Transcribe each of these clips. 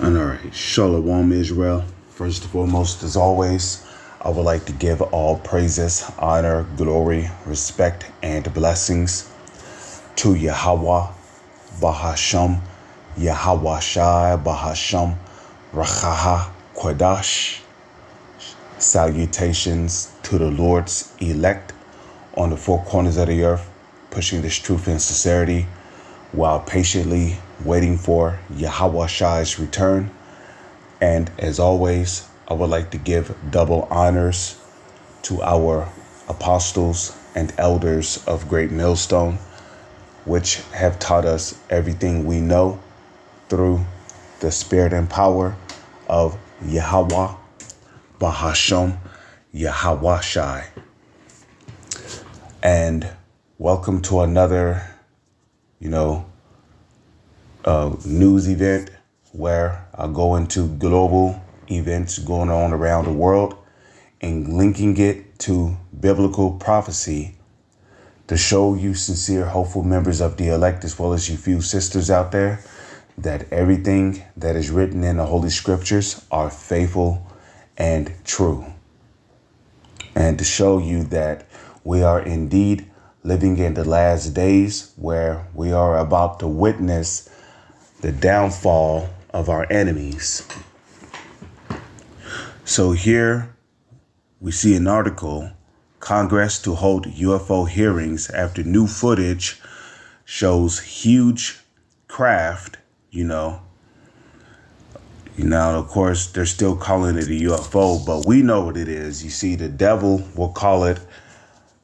And all right, Shalom Israel. First and foremost, as always, I would like to give all praises, honor, glory, respect, and blessings to Yahweh, Bahasham, Yahweh Shai, Bahasham, Rachaha, Quadash. Salutations to the Lord's elect on the four corners of the earth, pushing this truth and sincerity while patiently waiting for Yahweh Shai's return. And as always, I would like to give double honors to our apostles and elders of Great Millstone, which have taught us everything we know through the spirit and power of Yahweh, Bahasham, Yahweh Shai. And welcome to another, news event where I go into global events going on around the world and linking it to biblical prophecy to show you sincere, hopeful members of the elect, as well as you few sisters out there, that everything that is written in the Holy Scriptures are faithful and true. And to show you that we are indeed living in the last days where we are about to witness the downfall of our enemies. So here we see an article, Congress to hold UFO hearings after new footage shows huge craft, of course, they're still calling it a UFO, but we know what it is. You see, the devil will call it.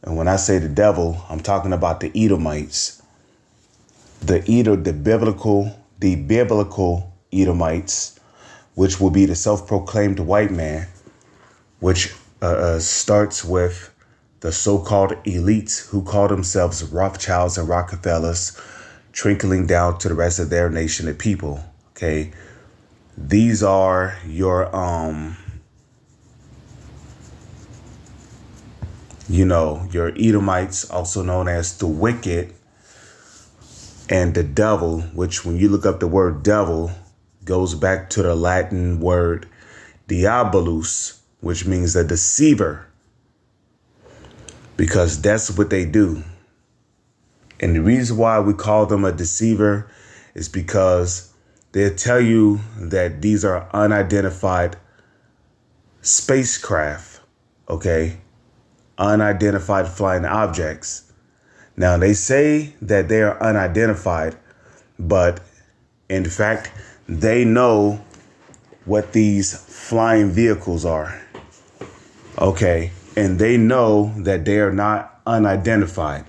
And when I say the devil, I'm talking about the Edomites, the biblical Edomites, which will be the self-proclaimed white man, which starts with the so-called elites who call themselves Rothschilds and Rockefellers, trickling down to the rest of their nation of people. Okay. These are your, your Edomites, also known as the wicked, and the devil, which when you look up the word devil, goes back to the Latin word diabolus, which means a deceiver, because that's what they do. And the reason why we call them a deceiver is because they'll tell you that these are unidentified spacecraft, okay? Unidentified flying objects. Now, they say that they are unidentified, but in fact, they know what these flying vehicles are, okay? And they know that they are not unidentified.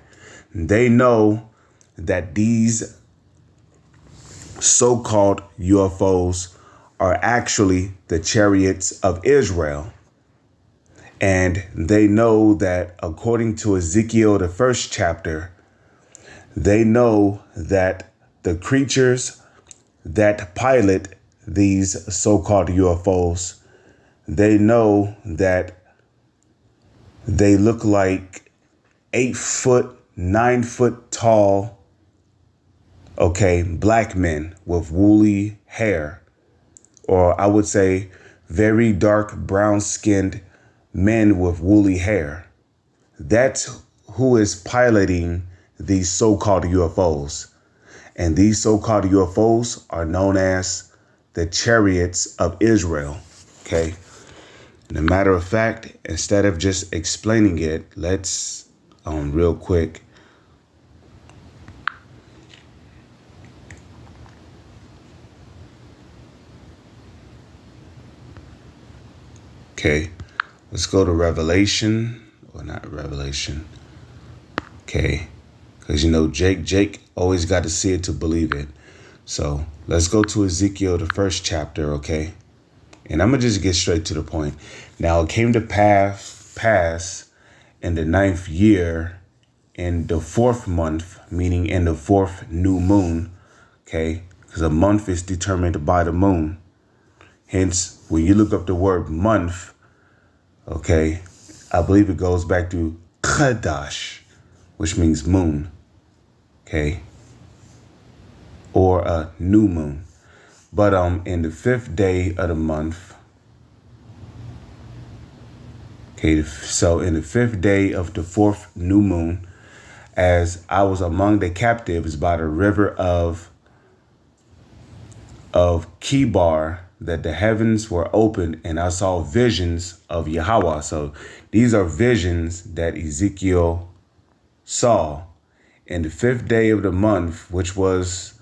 They know that these so-called UFOs are actually the chariots of Israel. And they know that according to Ezekiel, the first chapter, they know that the creatures that pilot these so-called UFOs, they know that they look like 8 foot, 9 foot tall, black men with woolly hair, or I would say very dark brown skinned men with woolly hair. That's who is piloting these so-called UFOs. And these so-called UFOs are known as the chariots of Israel. Okay. And a matter of fact, instead of just explaining it, let's real quick. Okay, let's go to Revelation, or not Revelation. Okay, because Jake always got to see it to believe it. So let's go to Ezekiel, the first chapter, okay? And I'm going to just get straight to the point. Now, it came to pass in the 9th year, in the 4th month, meaning in the 4th new moon, okay? Because a month is determined by the moon. Hence, when you look up the word month, okay, I believe it goes back to Kadash, which means moon, okay, or a new moon. But in the 5th day of the month, okay, so in the 5th day of the 4th new moon, as I was among the captives by the river of Kibar, that the heavens were opened, and I saw visions of Yahweh. So these are visions that Ezekiel saw in the 5th day of the month, which was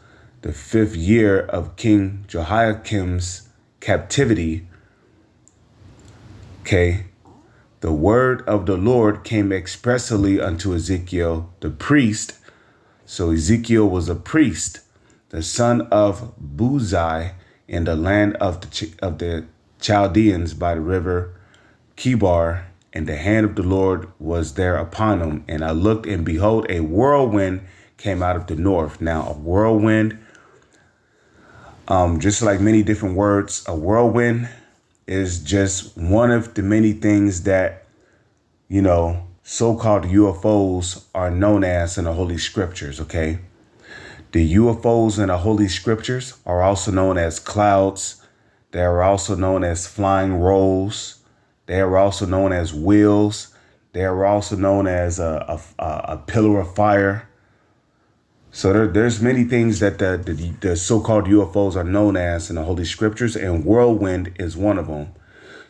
the 5th year of King Jehoiakim's captivity. Okay. The word of the Lord came expressly unto Ezekiel, the priest. So Ezekiel was a priest, the son of Buzai, in the land of the Chaldeans by the river Kibar, and the hand of the Lord was there upon him. And I looked, and behold, a whirlwind came out of the north. Now, a whirlwind, just like many different words, a whirlwind is just one of the many things that, so-called UFOs are known as in the Holy Scriptures, okay? The UFOs in the Holy Scriptures are also known as clouds. They are also known as flying rolls. They are also known as wheels. They are also known as a pillar of fire. So there's many things that the so-called UFOs are known as in the Holy Scriptures, and whirlwind is one of them.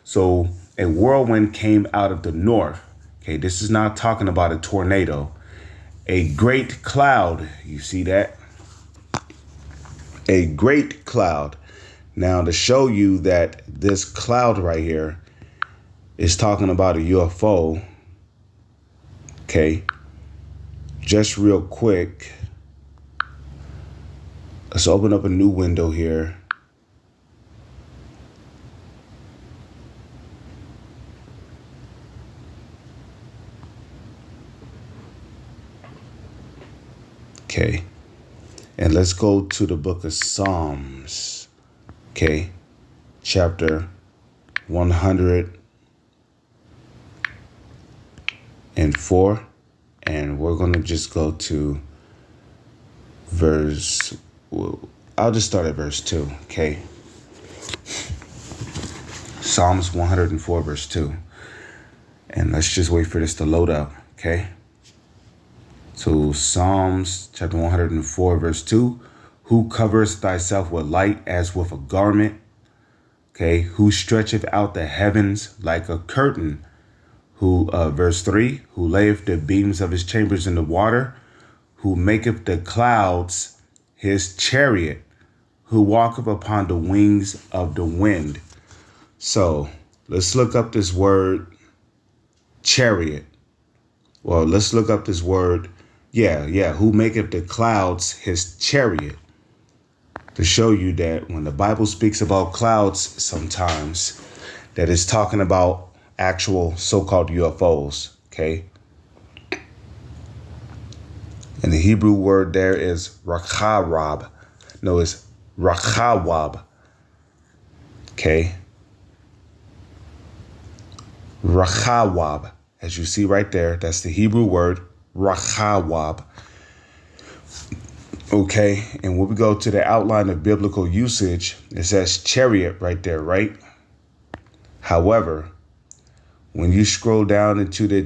So a whirlwind came out of the north. Okay, this is not talking about a tornado. A great cloud, you see that? A great cloud. Now, to show you that this cloud right here is talking about a UFO, okay, just real quick, let's open up a new window here. Okay, and let's go to the book of Psalms, okay, chapter 104, and we're going to just go to I'll just start at verse 2, okay? Psalms 104, verse 2, and let's just wait for this to load up, okay? So Psalms chapter 104, verse 2, who covers thyself with light as with a garment, okay, who stretcheth out the heavens like a curtain, who, verse 3, who layeth the beams of his chambers in the water, who maketh the clouds his chariot, who walketh upon the wings of the wind. So let's look up this word chariot. Well, let's look up this word. Who maketh the clouds his chariot. To show you that when the Bible speaks about clouds, sometimes that is talking about actual so-called UFOs, okay? And the Hebrew word there is rakharab. No, it's rakhawab, okay? Rakhawab, as you see right there, that's the Hebrew word rakhawab. Okay, and when we go to the outline of biblical usage, it says chariot right there, right? However, when you scroll down into the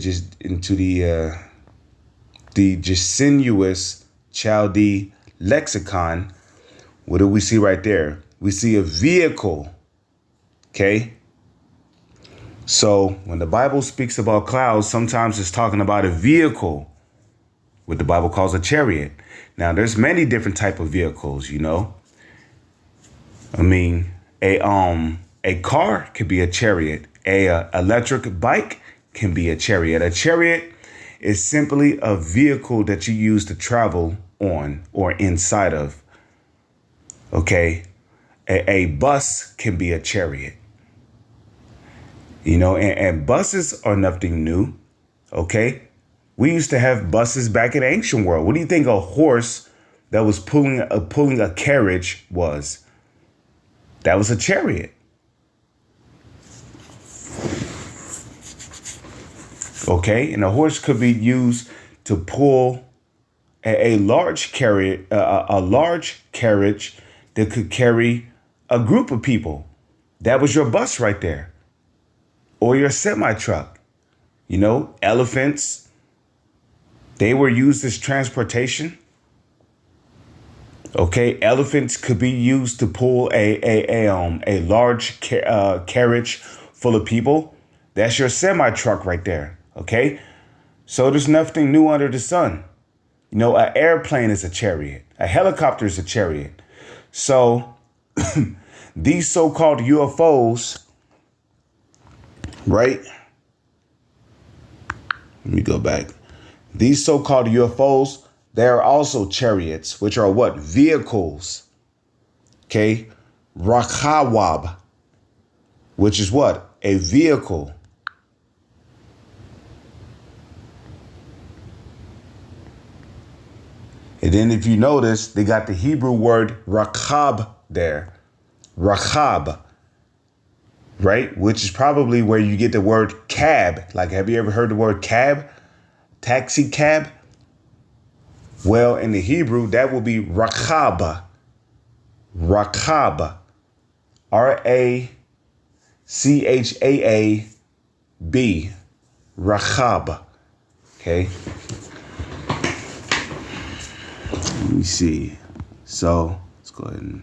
Jacinius Chaldee lexicon, what do we see right there? We see a vehicle. Okay. So when the Bible speaks about clouds, sometimes it's talking about a vehicle, what the Bible calls a chariot. Now, there's many different type of vehicles, I mean, a car could be a chariot. A electric bike can be a chariot. A chariot is simply a vehicle that you use to travel on or inside of. Okay. A bus can be a chariot. And buses are nothing new. Okay. We used to have buses back in the ancient world. What do you think a horse that was pulling a carriage was? That was a chariot. Okay, and a horse could be used to pull a large carriage that could carry a group of people. That was your bus right there, or your semi-truck. You know, elephants, they were used as transportation. Okay, elephants could be used to pull a large carriage full of people. That's your semi-truck right there. Okay, so there's nothing new under the sun. You know, an airplane is a chariot. A helicopter is a chariot. So these so-called UFOs, right? Let me go back. These so-called UFOs, they are also chariots, which are what? Vehicles. Okay. Rakawab, which is what? A vehicle. And then if you notice, they got the Hebrew word rakab there. Rakab, right? Which is probably where you get the word cab. Like, have you ever heard the word cab? Taxi cab? Well, in the Hebrew, that will be rakab. Rakab. R-A-C-H-A-A-B. Rakab. Okay. Let me see. So let's go ahead and.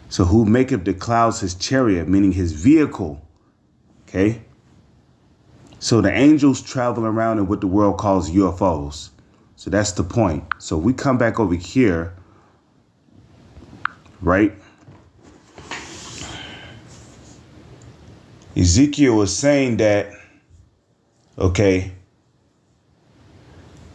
So who maketh the clouds his chariot, meaning his vehicle. Okay. So the angels travel around in what the world calls UFOs. So that's the point. So we come back over here, right? Ezekiel was saying that, okay,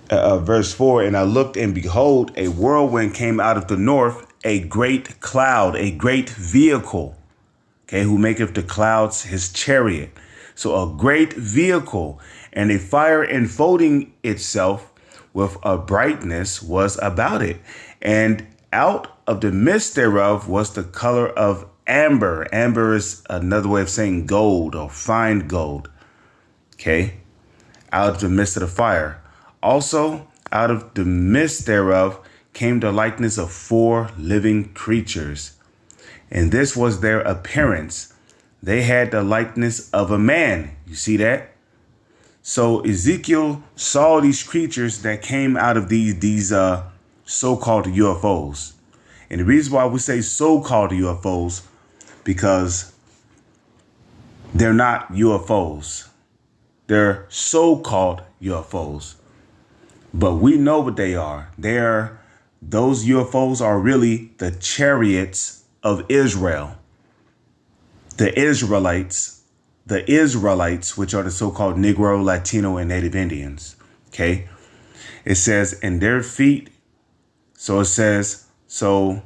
verse 4, and I looked, and behold, a whirlwind came out of the north, a great cloud, a great vehicle, okay, who maketh the clouds his chariot. So a great vehicle, and a fire enfolding itself with a brightness was about it. And out of the midst thereof was the color of amber. Amber is another way of saying gold or fine gold. Okay. Out of the midst of the fire. Also, out of the midst thereof came the likeness of 4 living creatures. And this was their appearance. They had the likeness of a man. You see that? So Ezekiel saw these creatures that came out of these so-called UFOs. And the reason why we say so-called UFOs, because they're not UFOs. They're so-called UFOs. But we know what they are. Those UFOs are really the chariots of Israel. The Israelites, which are the so-called Negro, Latino, and Native Indians. Okay. It says, and their feet. So it says, so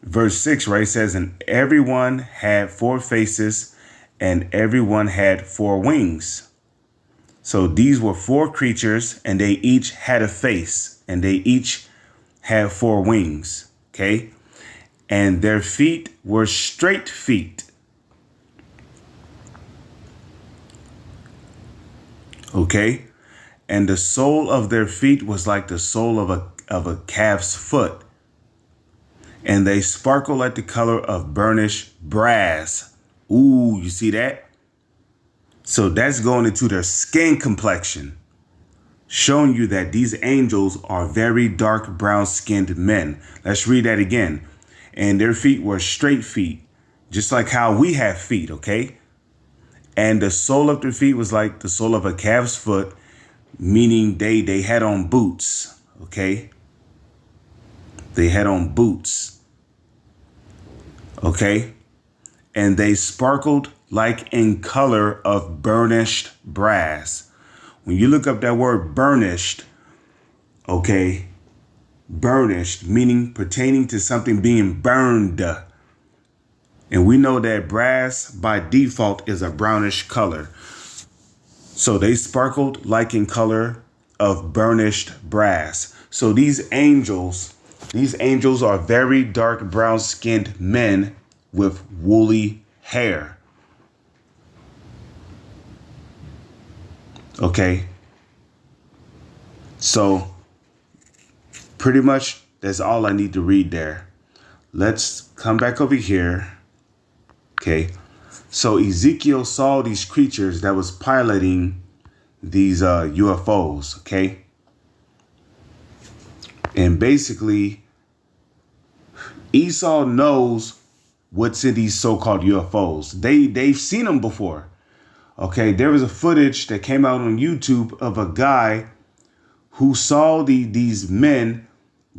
verse 6, right? It says, and everyone had 4 faces, and everyone had 4 wings. So these were 4 creatures, and they each had a face, and they each had 4 wings. Okay. And their feet were straight feet. Okay. And the sole of their feet was like the sole of a calf's foot. And they sparkle like the color of burnished brass. Ooh, you see that? So that's going into their skin complexion, showing you that these angels are very dark brown skinned men. Let's read that again. And their feet were straight feet, just like how we have feet. Okay. And the sole of their feet was like the sole of a calf's foot, meaning they had on boots. Okay. They had on boots. Okay. And they sparkled like in color of burnished brass. When you look up that word burnished, okay, burnished, meaning pertaining to something being burned. And we know that brass by default is a brownish color. So they sparkled like in color of burnished brass. So these angels are very dark brown skinned men with woolly hair. Okay. So pretty much that's all I need to read there. Let's come back over here. Okay. So Ezekiel saw these creatures that was piloting these UFOs. Okay. And basically, Esau knows what's in these so-called UFOs. They've seen them before. Okay, there was a footage that came out on YouTube of a guy who saw these men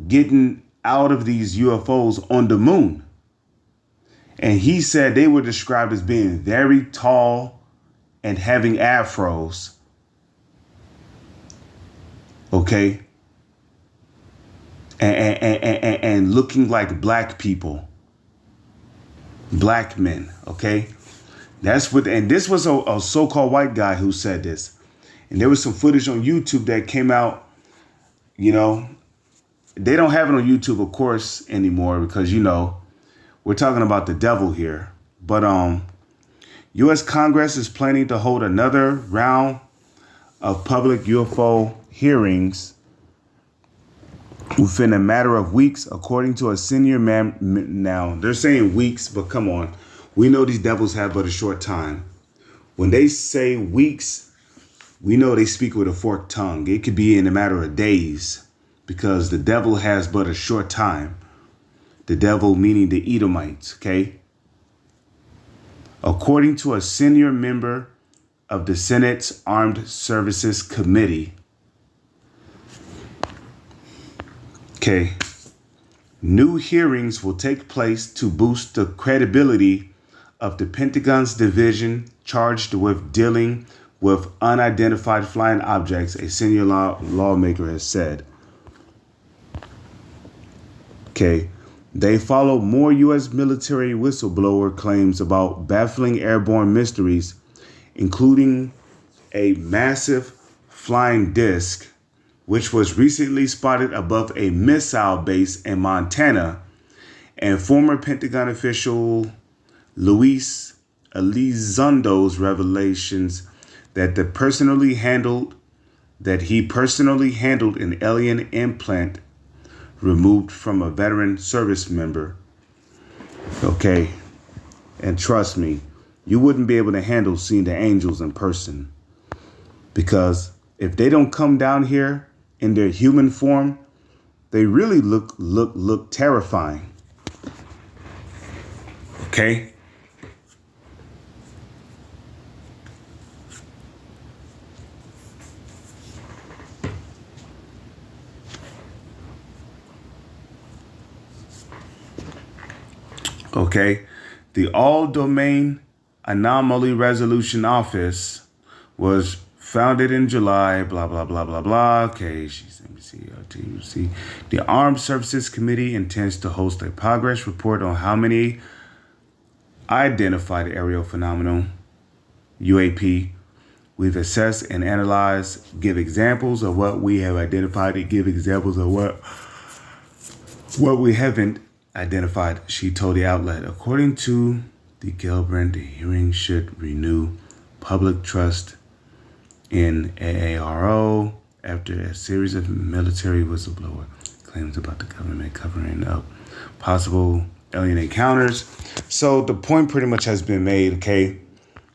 getting out of these UFOs on the moon. And he said they were described as being very tall and having afros. Okay. And looking like black people. Black men. Okay. That's what, and this was a so-called white guy who said this. And there was some footage on YouTube that came out, you know, they don't have it on YouTube, of course, anymore because, you know, we're talking about the devil here. But U.S. Congress is planning to hold another round of public UFO hearings within a matter of weeks, according to a senior man. Now, they're saying weeks, but come on. We know these devils have but a short time. When they say weeks, we know they speak with a forked tongue. It could be in a matter of days because the devil has but a short time. The devil meaning the Edomites, okay? According to a senior member of the Senate's Armed Services Committee. Okay. New hearings will take place to boost the credibility of the Pentagon's division charged with dealing with unidentified flying objects, a senior lawmaker has said. Okay. They follow more U.S. military whistleblower claims about baffling airborne mysteries, including a massive flying disc, which was recently spotted above a missile base in Montana, and former Pentagon official Luis Elizondo's revelations that he personally handled an alien implant removed from a veteran service member. Okay. And trust me, you wouldn't be able to handle seeing the angels in person. Because if they don't come down here in their human form, they really look terrifying. Okay? Okay, the All-Domain Anomaly Resolution Office was founded in July, blah, blah, blah, blah, blah. Okay, see. The Armed Services Committee intends to host a progress report on how many identified aerial phenomenon, UAP, we've assessed and analyzed, give examples of what we have identified, and give examples of what we haven't identified, she told the outlet. According to the Gilbrand, the hearing should renew public trust in AARO after a series of military whistleblower claims about the government covering up possible alien encounters. So the point pretty much has been made, okay?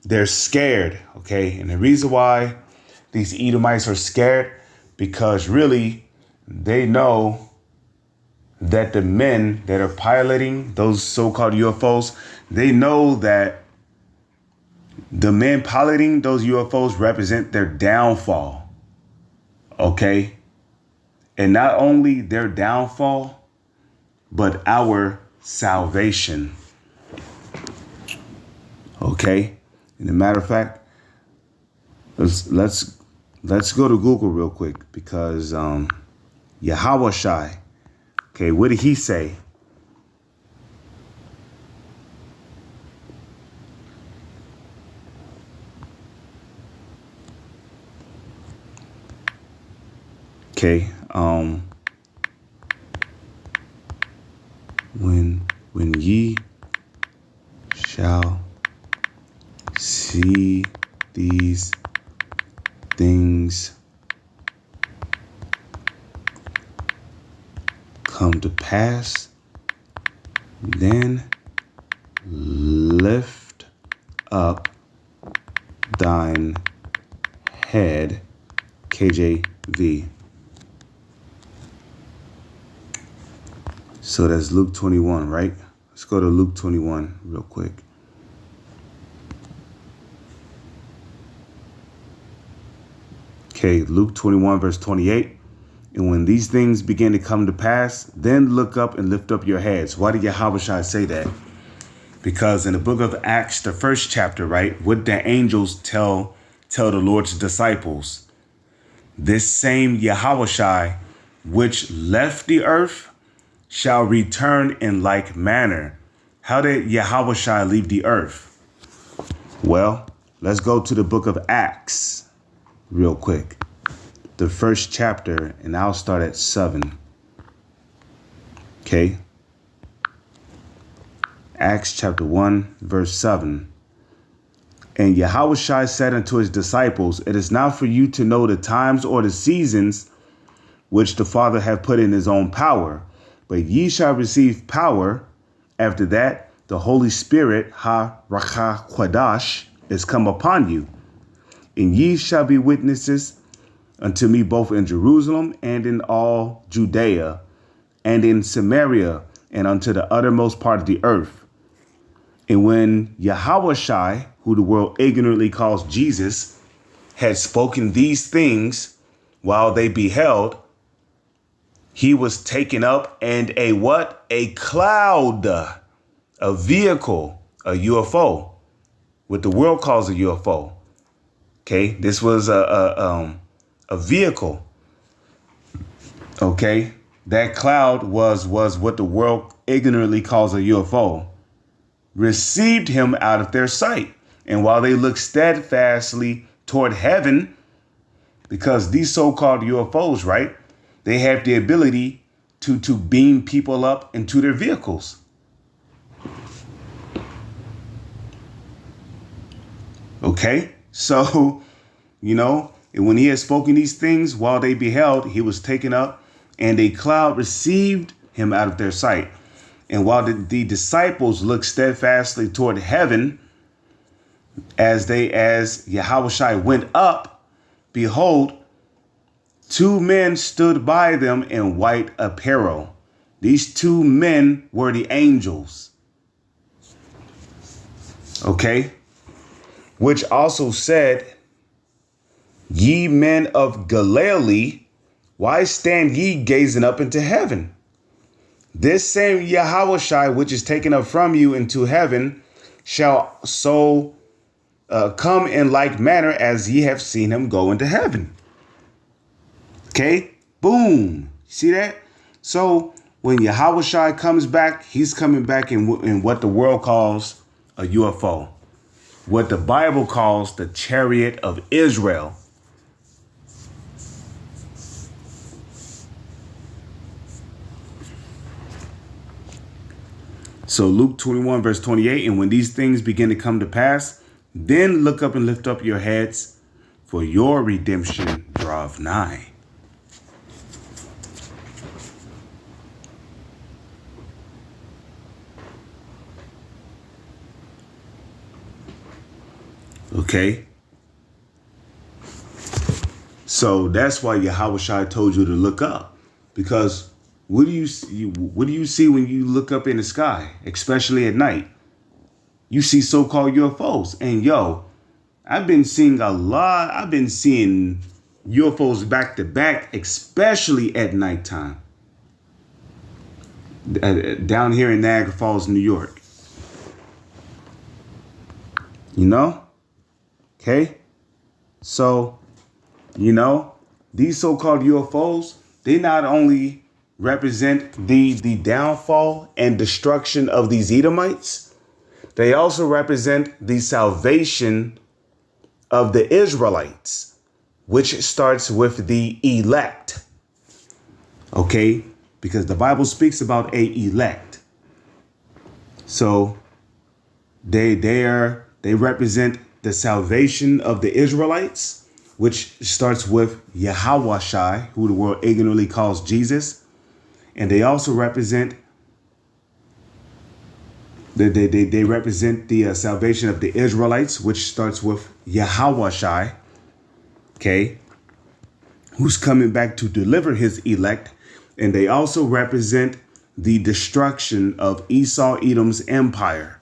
They're scared, okay? And the reason why these Edomites are scared, because really they know that the men that are piloting those so-called UFOs, they know that the men piloting those UFOs represent their downfall. Okay? And not only their downfall, but our salvation. Okay? And a matter of fact, let's go to Google real quick because Yahweh Shai. Okay, what did he say? Okay, when ye shall see these things come to pass, then lift up thine head, KJV. So that's Luke 21, right? Let's go to Luke 21 real quick. Okay, Luke 21, verse 28. And when these things begin to come to pass, then look up and lift up your heads. Why did Yahushua say that? Because in the book of Acts, the first chapter, right, what the angels tell the Lord's disciples, this same Yahushua, which left the earth, shall return in like manner. How did Yahushua leave the earth? Well, let's go to the book of Acts real quick. The first chapter, and I'll start at 7. Okay. Acts chapter 1, verse 7. And Yahushua said unto his disciples, it is not for you to know the times or the seasons which the Father hath put in his own power, but ye shall receive power. After that, the Holy Spirit, Ha-Rakha Quadash, is come upon you. And ye shall be witnesses unto me both in Jerusalem and in all Judea and in Samaria and unto the uttermost part of the earth. And when Yahushua, who the world ignorantly calls Jesus, had spoken these things while they beheld, he was taken up, and a what? A cloud, a vehicle, a UFO, what the world calls a UFO. Okay, this was a vehicle. Okay, that cloud was what the world ignorantly calls a UFO. Received him out of their sight. And while they looked steadfastly toward heaven, because these so-called UFOs, right, they have the ability to beam people up into their vehicles. Okay, so, you know, when he had spoken these things while they beheld, he was taken up, and a cloud received him out of their sight. And while the disciples looked steadfastly toward heaven, as Yahushua went up, behold, 2 men stood by them in white apparel. These 2 men were the angels. Okay. Which also said, ye men of Galilee, why stand ye gazing up into heaven? This same Yahushua, which is taken up from you into heaven, shall so come in like manner as ye have seen him go into heaven. Okay, boom. See that? So when Yahushua comes back, he's coming back in what the world calls a UFO, what the Bible calls the chariot of Israel. So Luke 21, verse 28, and when these things begin to come to pass, then look up and lift up your heads, for your redemption draweth nigh. Okay. So that's why Yahushua told you to look up, because what do you see when you look up in the sky, especially at night? You see so-called UFOs. And I've been seeing UFOs back to back, especially at nighttime. Down here in Niagara Falls, New York. You know? Okay? So, these so-called UFOs, they not only represent the downfall and destruction of these Edomites, they also represent the salvation of the Israelites, which starts with the elect. Okay? Because the Bible speaks about a elect. So they represent the salvation of the Israelites, which starts with Yahushua, who the world ignorantly calls Jesus. And they also represent They represent the salvation of the Israelites, which starts with Yahweh, okay, who's coming back to deliver his elect. And they also represent the destruction of Esau, Edom's empire.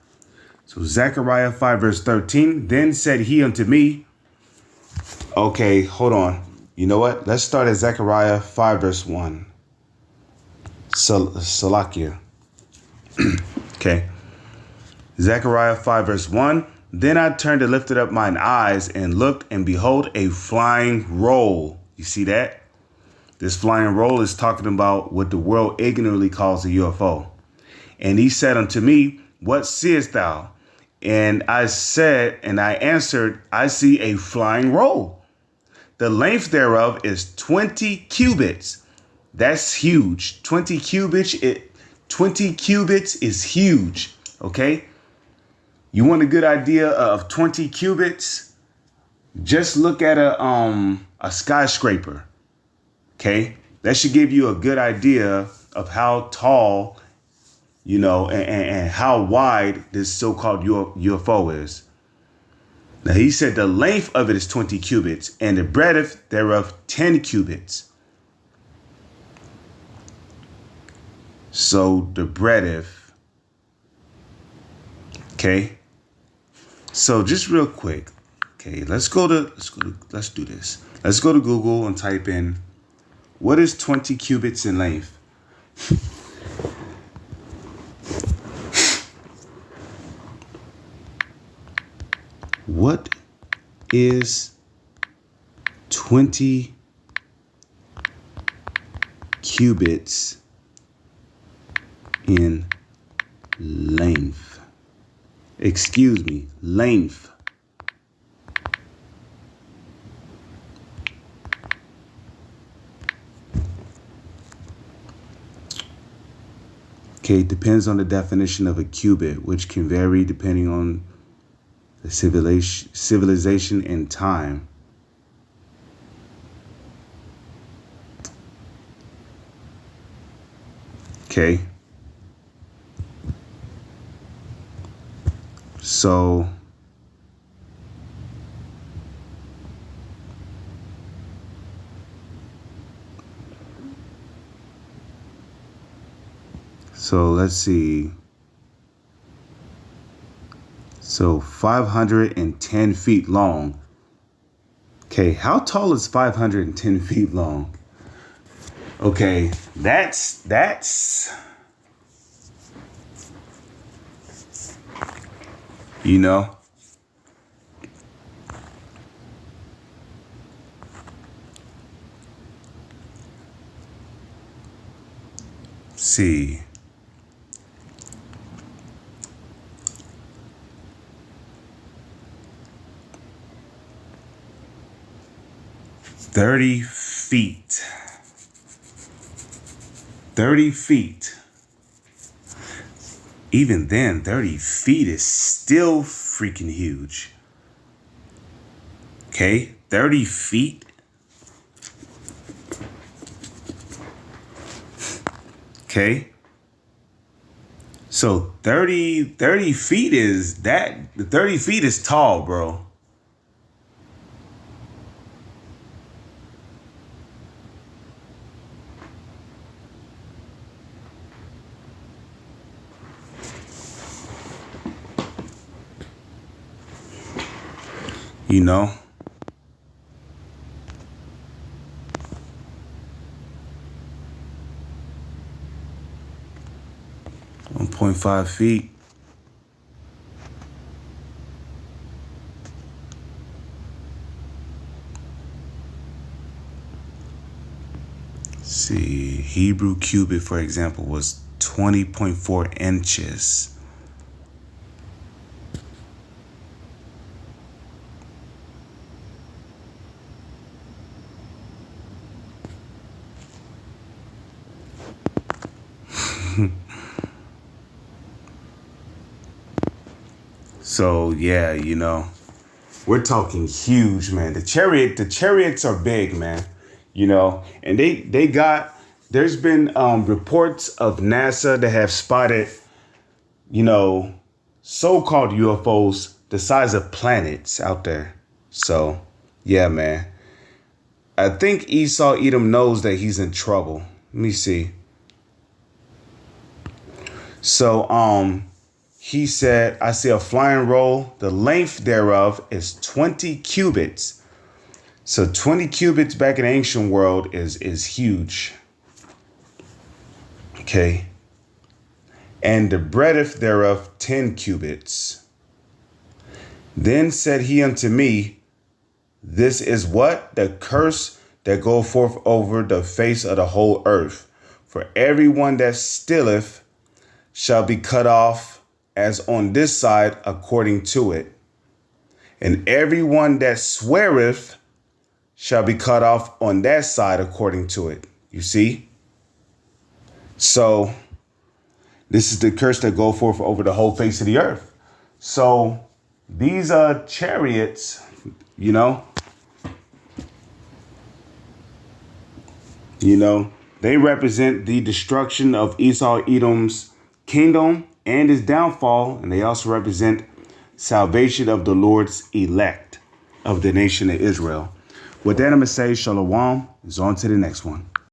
So Zechariah 5 verse 13, then said he unto me, okay, hold on. You know what? Let's start at Zechariah 5 verse 1. Salakia. Okay. Zechariah 5 verse 1. Then I turned and lifted up mine eyes and looked, and behold, a flying roll. You see that? This flying roll is talking about what the world ignorantly calls a UFO. And he said unto me, what seest thou? And I said, and I answered, I see a flying roll. The length thereof is 20 cubits. That's huge. 20 cubits is huge. Okay. You want a good idea of 20 cubits? Just look at a skyscraper. Okay. That should give you a good idea of how tall, you know, and how wide this so-called UFO is. Now, he said the length of it is 20 cubits and the breadth thereof 10 cubits. So the breadth. Okay. So just real quick. Okay, let's do this. Let's go to Google and type in, what is 20 cubits in length? What is 20 cubits in length? Excuse me, length. Okay, it depends on the definition of a cubit, which can vary depending on the civilization and time. Okay. So let's see. So 510 feet long. Okay, how tall is 510 feet long? Okay, that's you know. See. $30 feet. 30 feet. Even then, 30 feet is still freaking huge. Okay, 30 feet. Okay. So 30 feet is that. The 30 feet is tall, bro. You know, 1.5 feet. See, Hebrew cubit, for example, was 20.4 inches. So yeah, you know, we're talking huge, man. The chariots are big, man. You know, and there's been reports of NASA that have spotted, you know, so-called UFOs the size of planets out there. So, yeah, man. I think Esau Edom knows that he's in trouble. Let me see. So, he said, I see a flying roll. The length thereof is 20 cubits. So 20 cubits back in the ancient world is huge. Okay. And the breadth thereof 10 cubits. Then said he unto me, this is what? The curse that go forth over the face of the whole earth. For everyone that stealeth shall be cut off as on this side according to it. And everyone that sweareth shall be cut off on that side according to it. You see? So this is the curse that go forth over the whole face of the earth. So these chariots, they represent the destruction of Esau Edom's kingdom and his downfall. And they also represent salvation of the Lord's elect of the nation of Israel. With that, I'm going to say shalom. Is on to the next one.